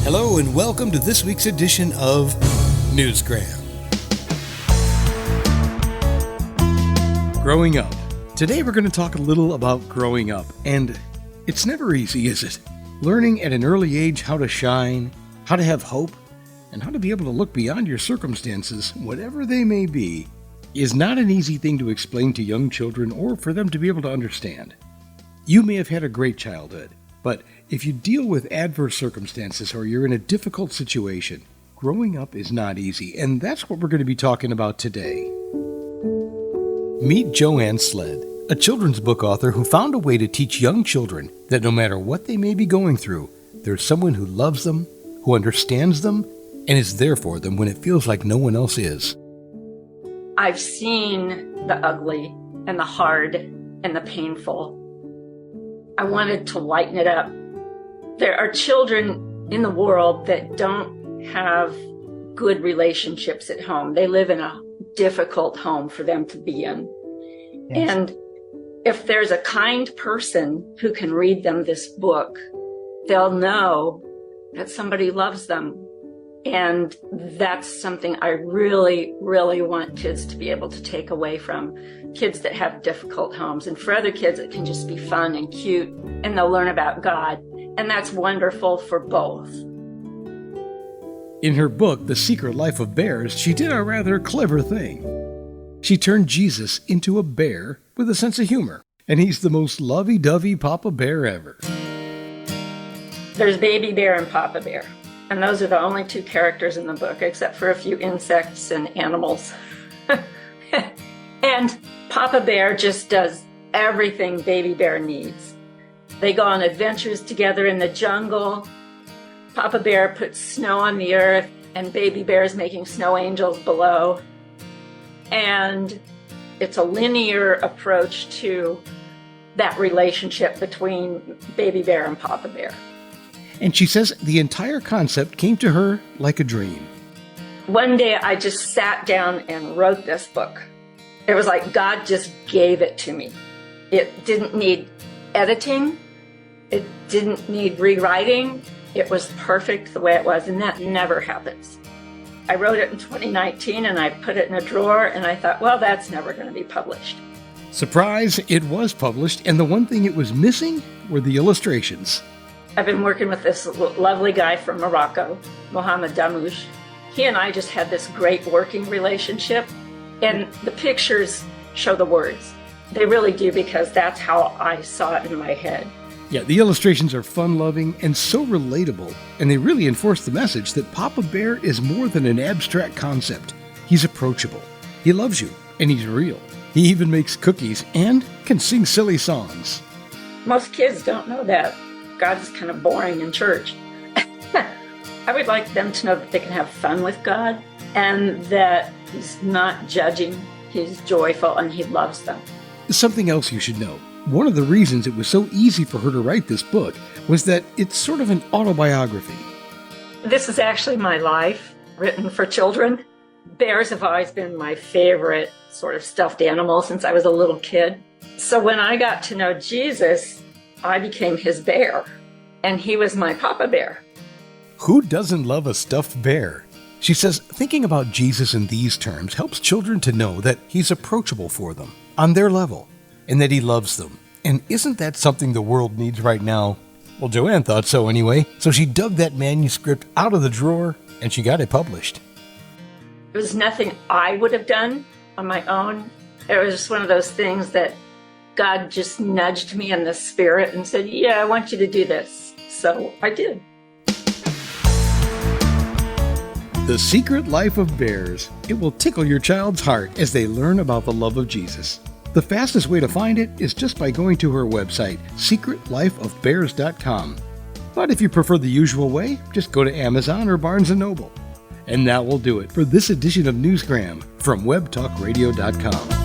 Hello and welcome to this week's edition of Newsgram. Growing up. Today we're going to talk a little about growing up, and it's never easy, is it? Learning at an early age how to shine, how to have hope, and how to be able to look beyond your circumstances, whatever they may be, is not an easy thing to explain to young children or for them to be able to understand. You may have had a great childhood, but if you deal with adverse circumstances or you're in a difficult situation, growing up is not easy, and that's what we're going to be talking about today. Meet Joann Slead, a children's book author who found a way to teach young children that no matter what they may be going through, there's someone who loves them, who understands them, and is there for them when it feels like no one else is. I've seen the ugly and the hard and the painful. I wanted to lighten it up. There are children in the world that don't have good relationships at home. They live in a difficult home for them to be in. Yes. And if there's a kind person who can read them this book, they'll know that somebody loves them. And that's something I really, really want kids to be able to take away from kids that have difficult homes. And for other kids, it can just be fun and cute, and they'll learn about God. And that's wonderful for both. In her book, The Secret Life of Bears, she did a rather clever thing. She turned Jesus into a bear with a sense of humor, and he's the most lovey-dovey Papa Bear ever. There's Baby Bear and Papa Bear, and those are the only two characters in the book, except for a few insects and animals. And Papa Bear just does everything Baby Bear needs. They go on adventures together in the jungle. Papa Bear puts snow on the earth, and Baby Bear is making snow angels below. And it's a linear approach to that relationship between Baby Bear and Papa Bear. And she says the entire concept came to her like a dream. One day I just sat down and wrote this book. It was like God just gave it to me. It didn't need editing. It didn't need rewriting. It was perfect the way it was, and that never happens. I wrote it in 2019, and I put it in a drawer, and I thought, well, that's never going to be published. Surprise, it was published, and the one thing it was missing were the illustrations. I've been working with this lovely guy from Morocco, Mohammed Damouche. He and I just had this great working relationship, and the pictures show the words. They really do, because that's how I saw it in my head. Yeah, the illustrations are fun-loving and so relatable, and they really enforce the message that Papa Bear is more than an abstract concept. He's approachable. He loves you, and he's real. He even makes cookies and can sing silly songs. Most kids don't know that. God's kind of boring in church. I would like them to know that they can have fun with God, and that he's not judging, he's joyful, and he loves them. Something else you should know. One of the reasons it was so easy for her to write this book was that it's sort of an autobiography. This is actually my life, written for children. Bears have always been my favorite sort of stuffed animal since I was a little kid. So when I got to know Jesus, I became his bear, and he was my Papa Bear. Who doesn't love a stuffed bear? She says thinking about Jesus in these terms helps children to know that he's approachable for them, on their level, and that he loves them. And isn't that something the world needs right now? Well, Joann thought so anyway, so she dug that manuscript out of the drawer, and she got it published. It was nothing I would have done on my own. It was just one of those things that God just nudged me in the spirit and said, yeah, I want you to do this. So I did. The Secret Life of Bears. It will tickle your child's heart as they learn about the love of Jesus. The fastest way to find it is just by going to her website, secretlifeofbears.com. But if you prefer the usual way, just go to Amazon or Barnes & Noble. And that will do it for this edition of Newsgram from webtalkradio.com.